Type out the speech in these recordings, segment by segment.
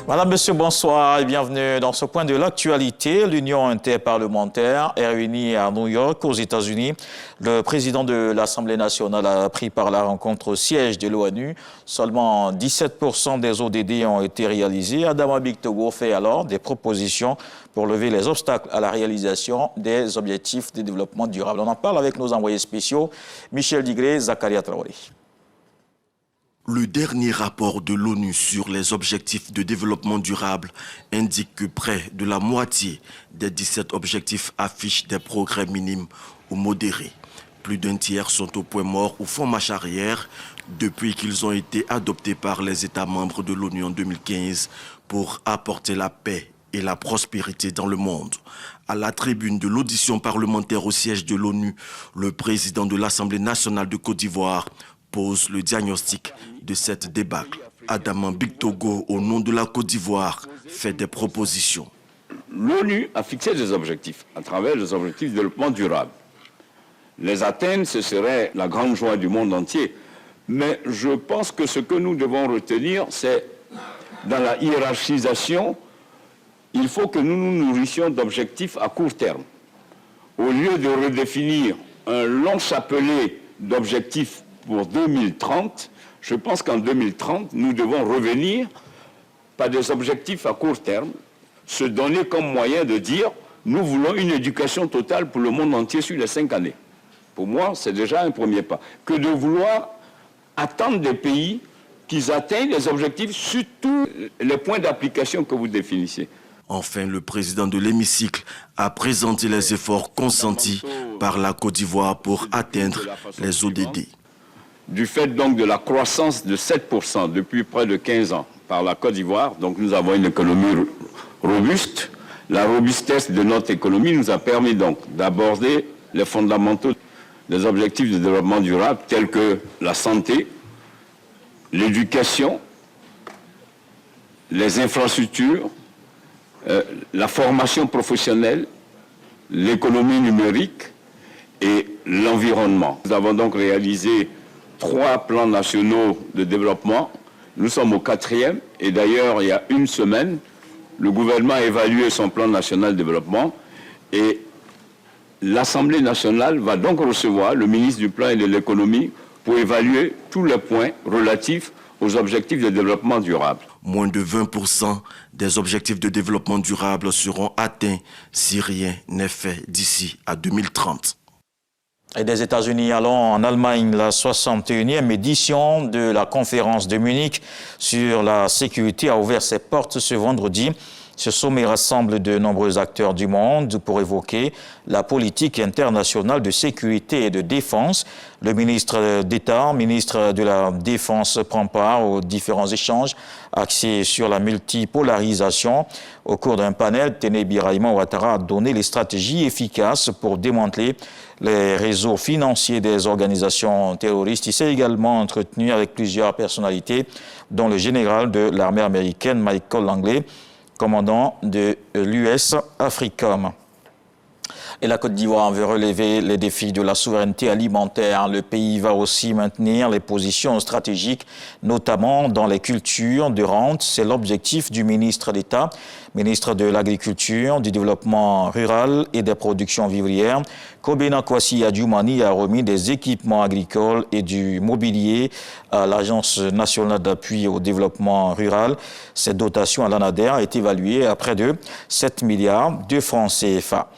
Madame, Monsieur, bonsoir et bienvenue dans ce point de l'actualité. L'Union interparlementaire est réunie à New York, aux États-Unis. Le président de l'Assemblée nationale a pris par la rencontre au siège de l'ONU. Seulement 17% des ODD ont été réalisés. Adama Bictogo fait alors des propositions pour lever les obstacles à la réalisation des objectifs de développement durable. On en parle avec nos envoyés spéciaux, Michel Digré, Zakaria Traoré. Le dernier rapport de l'ONU sur les objectifs de développement durable indique que près de la moitié des 17 objectifs affichent des progrès minimes ou modérés. Plus d'un tiers sont au point mort ou font marche arrière depuis qu'ils ont été adoptés par les États membres de l'ONU en 2015 pour apporter la paix et la prospérité dans le monde. À la tribune de l'audition parlementaire au siège de l'ONU, le président de l'Assemblée nationale de Côte d'Ivoire pose le diagnostic de cette débâcle. Adama Bictogo, au nom de la Côte d'Ivoire, fait des propositions. L'ONU a fixé des objectifs à travers les objectifs de développement durable. Les atteindre, ce serait la grande joie du monde entier. Mais je pense que ce que nous devons retenir, c'est dans la hiérarchisation, il faut que nous nous nourrissions d'objectifs à court terme. Au lieu de redéfinir un long chapelet d'objectifs pour 2030, je pense qu'en 2030, nous devons revenir par des objectifs à court terme, se donner comme moyen de dire nous voulons une éducation totale pour le monde entier sur les 5 années. Pour moi, c'est déjà un premier pas. Que de vouloir attendre des pays qu'ils atteignent les objectifs sur tous les points d'application que vous définissez. Enfin, le président de l'hémicycle a présenté les efforts consentis par la Côte d'Ivoire pour atteindre les ODD. Du fait donc de la croissance de 7% depuis près de 15 ans par la Côte d'Ivoire, donc nous avons une économie robuste. La robustesse de notre économie nous a permis donc d'aborder les fondamentaux des objectifs de développement durable tels que la santé, l'éducation, les infrastructures, la formation professionnelle, l'économie numérique et l'environnement. Nous avons donc réalisé 3 plans nationaux de développement. Nous sommes au 4e et d'ailleurs, il y a une semaine, le gouvernement a évalué son plan national de développement et l'Assemblée nationale va donc recevoir le ministre du Plan et de l'Économie pour évaluer tous les points relatifs aux objectifs de développement durable. Moins de 20% des objectifs de développement durable seront atteints si rien n'est fait d'ici à 2030. Et des États-Unis, allons en Allemagne, la 61e édition de la conférence de Munich sur la sécurité a ouvert ses portes ce vendredi. Ce sommet rassemble de nombreux acteurs du monde pour évoquer la politique internationale de sécurité et de défense. Le ministre d'État, ministre de la Défense, prend part aux différents échanges axés sur la multipolarisation. Au cours d'un panel, Téné Birahima Ouattara a donné les stratégies efficaces pour démanteler les réseaux financiers des organisations terroristes. Il s'est également entretenu avec plusieurs personnalités, dont le général de l'armée américaine, Michael Langley, commandant de l'US AFRICOM. Et la Côte d'Ivoire veut relever les défis de la souveraineté alimentaire. Le pays va aussi maintenir les positions stratégiques, notamment dans les cultures de rente. C'est l'objectif du ministre d'État, ministre de l'Agriculture, du Développement rural et des productions vivrières. Kobena Kwasi Adjoumani a remis des équipements agricoles et du mobilier à l'Agence nationale d'appui au développement rural. Cette dotation à l'ANADER est évaluée à près de 7 milliards de francs CFA.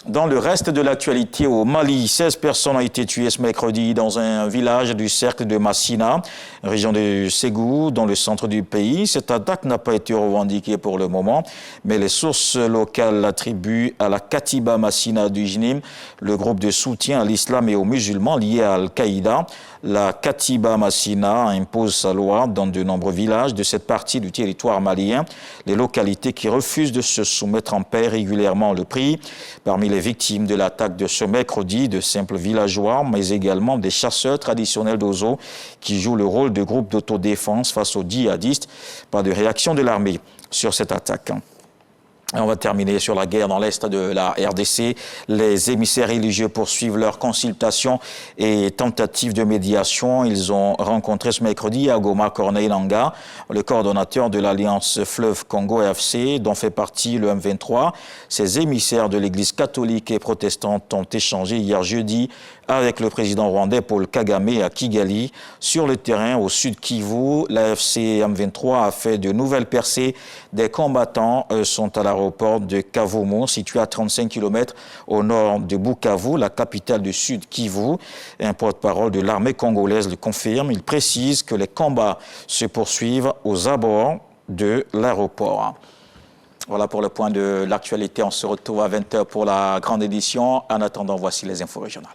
Dans le reste de l'actualité, au Mali, 16 personnes ont été tuées ce mercredi dans un village du cercle de Massina, région de Ségou, dans le centre du pays. Cette attaque n'a pas été revendiquée pour le moment, mais les sources locales l'attribuent à la Katiba Massina du JNIM, le groupe de soutien à l'islam et aux musulmans liés à Al-Qaïda. La Katiba Massina impose sa loi dans de nombreux villages de cette partie du territoire malien. Les localités qui refusent de se soumettre en paix régulièrement le prix. Parmi les victimes de l'attaque de ce mercredi, de simples villageois, mais également des chasseurs traditionnels d'Ozo qui jouent le rôle de groupe d'autodéfense face aux djihadistes. Pas de réaction de l'armée sur cette attaque. Et on va terminer sur la guerre dans l'Est de la RDC. Les émissaires religieux poursuivent leurs consultations et tentatives de médiation. Ils ont rencontré ce mercredi à Goma Corneille Nangaa, le coordonnateur de l'Alliance Fleuve Congo FC, dont fait partie le M23. Ces émissaires de l'Église catholique et protestante ont échangé hier jeudi avec le président rwandais Paul Kagame à Kigali. Sur le terrain au sud Kivu, l'AFC M23 a fait de nouvelles percées. Des combattants sont à l'aéroport de Kavumu, situé à 35 km au nord de Bukavu, la capitale du sud Kivu. Un porte-parole de l'armée congolaise le confirme. Il précise que les combats se poursuivent aux abords de l'aéroport. Voilà pour le point de l'actualité. On se retrouve à 20h pour la grande édition. En attendant, voici les infos régionales.